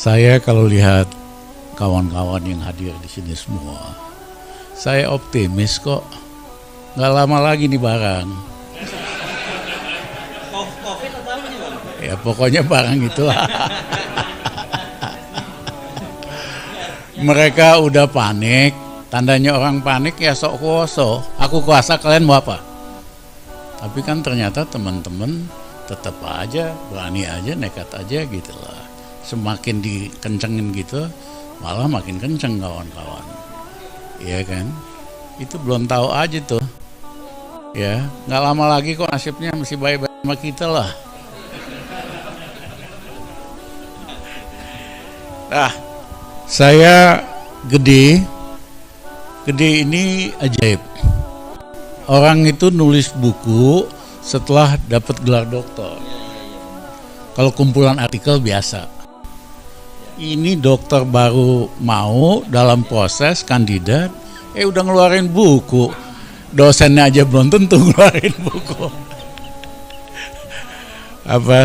Saya kalau lihat kawan-kawan yang hadir di sini semua, saya optimis kok. Nggak lama lagi nih barang. Covid atau apa nih Bang? Ya pokoknya barang itulah. Mereka udah panik. Tandanya orang panik ya sok kuoso. Aku kuasa, kalian mau apa? Tapi kan ternyata teman-teman tetap aja berani aja, nekat aja gitu lah. Semakin dikencengin gitu, malah makin kenceng kawan-kawan. Iya kan? Itu belum tahu aja tuh. Ya, nggak lama lagi kok nasibnya mesti baik-baik sama kita lah. Nah, saya gede ini ajaib. Orang itu nulis buku setelah dapat gelar doktor. Kalau kumpulan artikel biasa. Ini dokter baru mau dalam proses kandidat, udah ngeluarin buku. Dosennya aja belum tentu ngeluarin buku.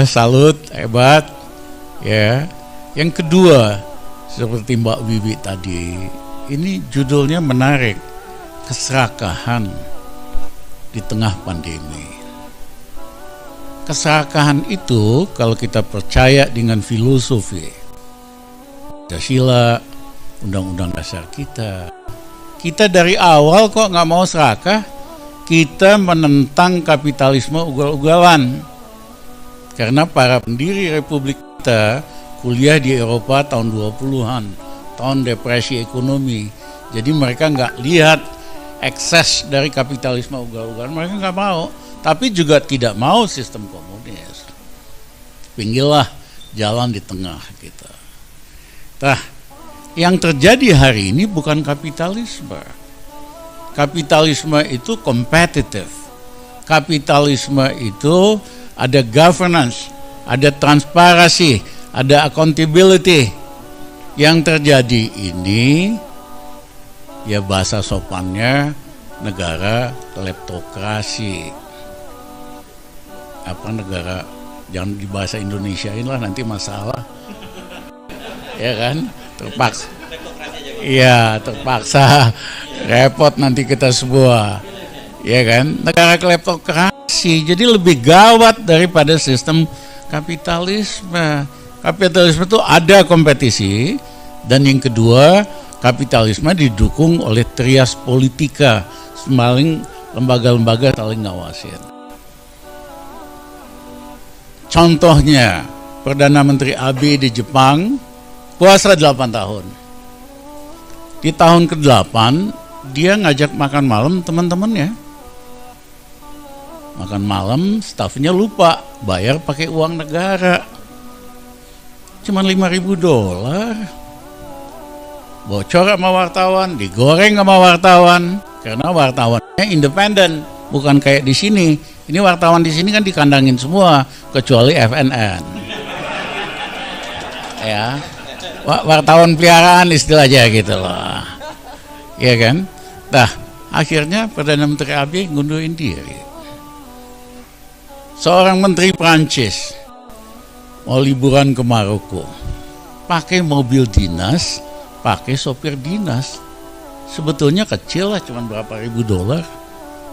Salut, hebat. Ya. Yang kedua, seperti Mbak Wiwi tadi, ini judulnya menarik, keserakahan di tengah pandemi. Keserakahan itu kalau kita percaya dengan filosofi Pancasila, Undang-Undang Dasar kita dari awal kok nggak mau serakah, kita menentang kapitalisme ugal-ugalan. Karena para pendiri Republik kita kuliah di Eropa tahun 20-an, tahun depresi ekonomi. Jadi mereka nggak lihat ekses dari kapitalisme ugal-ugalan, mereka nggak mau. Tapi juga tidak mau sistem komunis. Pinggirlah jalan di tengah kita. Nah, yang terjadi hari ini bukan kapitalisme. Kapitalisme itu kompetitif. Kapitalisme itu ada governance, ada transparansi, ada accountability. Yang terjadi ini, ya bahasa sopannya negara kleptokrasi. Negara, jangan di bahasa Indonesiain lah, nanti masalah. Ya kan, terpaksa. Iya, terpaksa. Repot nanti kita semua. Ya kan, negara kleptokrasi. Jadi lebih gawat daripada sistem kapitalisme. Kapitalisme itu ada kompetisi, dan yang kedua, kapitalisme didukung oleh trias politika, saling lembaga-lembaga saling ngawasin. Contohnya, Perdana Menteri Abe di Jepang puasa 8 tahun. Di tahun ke-8 dia ngajak makan malam teman-temannya. Makan malam, stafnya lupa bayar pakai uang negara. Cuman $5.000. Bocor sama wartawan, digoreng sama wartawan, karena wartawannya independen, bukan kayak di sini. Ini wartawan di sini kan dikandangin semua kecuali FNN. Ya. Wartawan peliharaan istilahnya gitu loh. Iya kan? Nah, akhirnya Perdana Menteri Abe ngundurin diri. Seorang menteri Prancis mau liburan ke Maroko, pakai mobil dinas, pakai sopir dinas. Sebetulnya kecil lah, cuma berapa ribu dolar.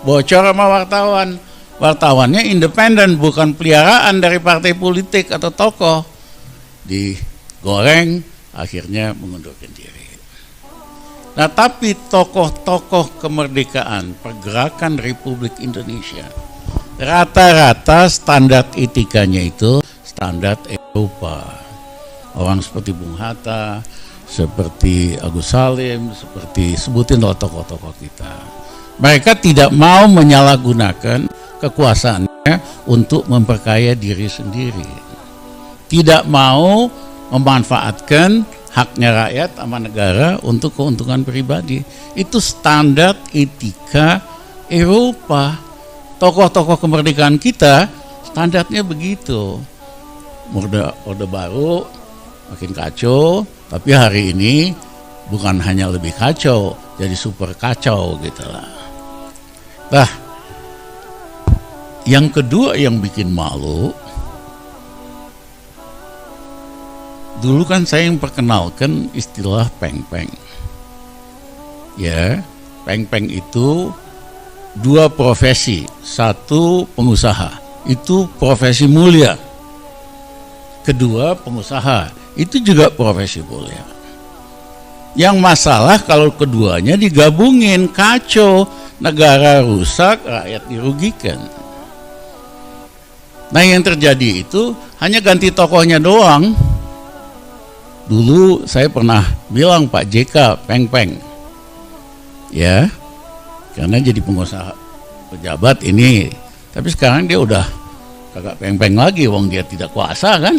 Bocor sama wartawan. Wartawannya independen, bukan peliharaan dari partai politik atau tokoh. Digoreng, akhirnya mengundurkan diri. Nah, tapi tokoh-tokoh kemerdekaan, pergerakan Republik Indonesia, rata-rata standar etikanya itu standar Eropa. Orang seperti Bung Hatta, seperti Agus Salim, seperti sebutin tokoh-tokoh kita. Mereka tidak mau menyalahgunakan kekuasaannya untuk memperkaya diri sendiri. Tidak mau memanfaatkan haknya rakyat sama negara untuk keuntungan pribadi. Itu standar etika Eropa. Tokoh-tokoh kemerdekaan kita standarnya begitu. Orde Baru makin kacau, tapi hari ini bukan hanya lebih kacau, jadi super kacau gitu lah. Nah, yang kedua yang bikin malu, Dulu kan saya yang perkenalkan istilah peng-peng. Ya, peng-peng itu dua profesi, satu pengusaha, itu profesi mulia. Kedua pengusaha, itu juga profesi mulia. Yang masalah kalau keduanya digabungin, kacau, negara rusak, rakyat dirugikan. Nah yang terjadi itu hanya ganti tokohnya doang. Dulu saya pernah bilang Pak JK peng-peng, ya, karena jadi pengusaha pejabat ini. Tapi sekarang dia udah kagak peng-peng lagi, wong dia tidak kuasa kan.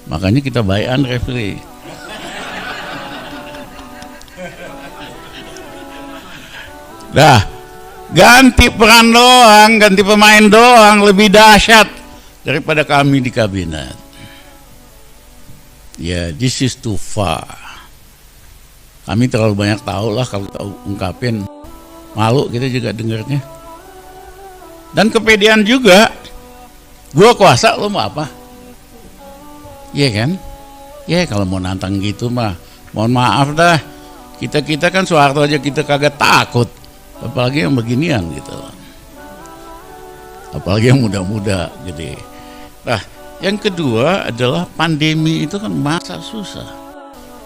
Makanya kita bayan referee. Dah, ganti peran doang, ganti pemain doang lebih dahsyat daripada kami di kabinet. Ya, this is too far. Kami terlalu banyak tahu lah, kalau kita ungkapin malu kita juga dengarnya. Dan kepedean juga. Gua kuasa, lo mau apa? Iya kan? Ya kalau mau nantang gitu mah, mohon maaf dah. Kita kan Soeharto aja kita kagak takut. Apalagi yang beginian gitu, apalagi yang muda-muda gitu. Nah, yang kedua adalah pandemi itu kan masa susah,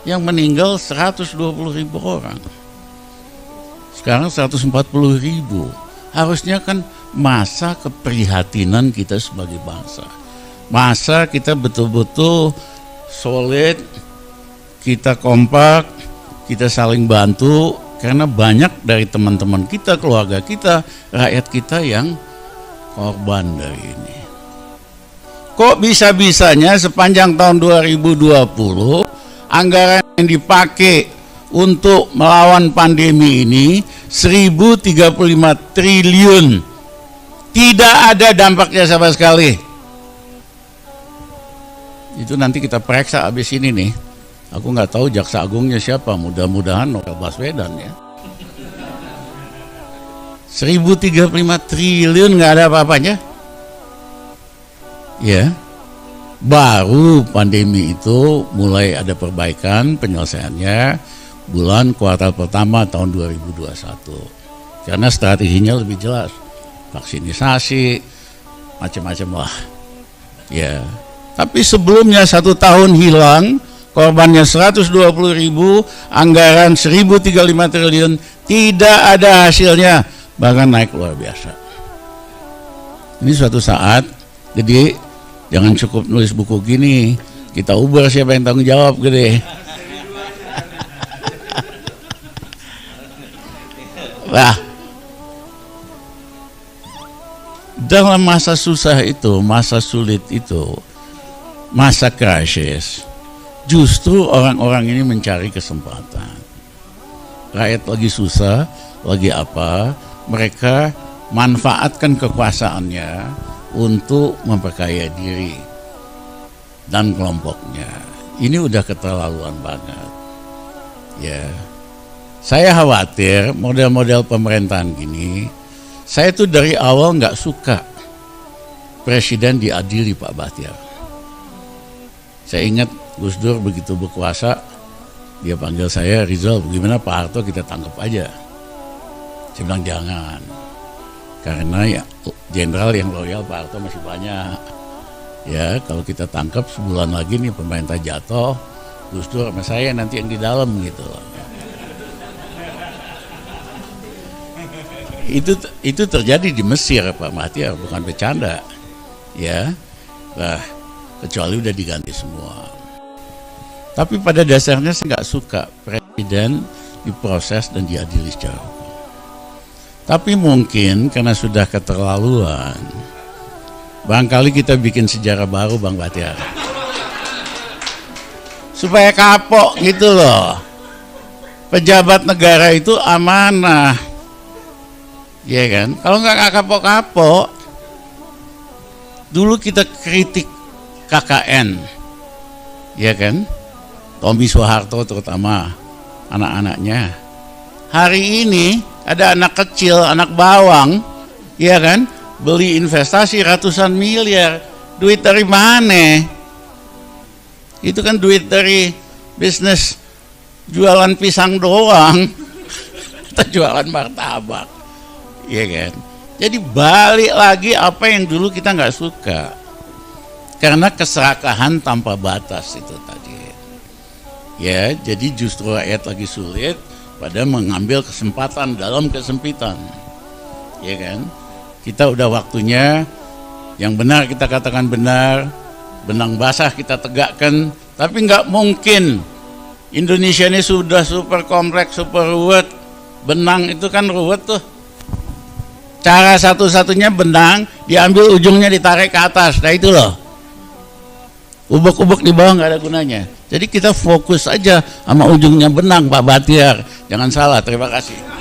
yang meninggal 120.000 orang, sekarang 140.000. Harusnya kan masa keprihatinan kita sebagai bangsa, masa kita betul-betul solid, kita kompak, kita saling bantu. Karena banyak dari teman-teman kita, keluarga kita, rakyat kita yang korban dari ini. Kok bisa-bisanya sepanjang tahun 2020 anggaran yang dipakai untuk melawan pandemi ini 1.035 triliun, tidak ada dampaknya sama sekali. Itu nanti kita periksa habis ini nih. Aku nggak tahu jaksa agungnya siapa, mudah-mudahan Novel Baswedan ya. 1.035 triliun nggak ada apa-apanya. Ya, baru pandemi itu mulai ada perbaikan penyelesaiannya bulan kuartal pertama tahun 2021. Karena strateginya lebih jelas, vaksinisasi, macam-macam lah. Ya, tapi sebelumnya 1 tahun hilang. Korbannya 120.000, anggaran 1.035 triliun, tidak ada hasilnya, bahkan naik luar biasa. Ini suatu saat, jadi jangan cukup nulis buku gini, kita ubah siapa yang tanggung jawab gede. Nah, dalam masa susah itu, masa sulit itu, masa krisis, justru orang-orang ini mencari kesempatan. Rakyat lagi susah, lagi apa, mereka manfaatkan kekuasaannya untuk memperkaya diri dan kelompoknya. Ini udah keterlaluan banget. Ya, saya khawatir model-model pemerintahan gini. Saya tuh dari awal nggak suka presiden diadili Pak Bahtiar. Saya ingat Gus Dur begitu berkuasa, dia panggil saya, Rizal, gimana Pak Harto kita tangkap aja. Saya bilang jangan, karena ya jenderal yang loyal Pak Harto masih banyak. Ya kalau kita tangkap sebulan lagi nih pemerintah jatuh, Gus Dur sama saya nanti yang di dalam gitu. Itu terjadi di Mesir Pak Bahtiar, bukan bercanda. Ya, nah kecuali udah diganti semua. Tapi pada dasarnya saya nggak suka presiden diproses dan diadili secara hukum. Tapi mungkin karena sudah keterlaluan, barangkali kita bikin sejarah baru Bang Bahtiar. Supaya kapok gitu loh. Pejabat negara itu amanah. Ya kan? Kalau nggak kapok-kapok, dulu kita kritik KKN. Ya kan? Tommy Soeharto terutama anak-anaknya. Hari ini ada anak kecil, anak bawang, ya kan, beli investasi ratusan miliar, duit dari mana? Itu kan duit dari bisnis jualan pisang doang atau jualan martabak, ya kan? Jadi balik lagi apa yang dulu kita nggak suka, karena keserakahan tanpa batas itu tadi. Ya, jadi justru rakyat lagi sulit pada mengambil kesempatan dalam kesempitan, ya kan? Kita udah waktunya yang benar kita katakan benar, benang basah kita tegakkan, tapi nggak mungkin. Indonesia ini sudah super kompleks, super ruwet. Benang itu kan ruwet tuh. Cara satu-satunya benang diambil ujungnya ditarik ke atas. Nah itu loh. Ubek-ubek di bawah nggak ada gunanya. Jadi kita fokus aja sama ujungnya benang, Pak Batiar. Jangan salah. Terima kasih.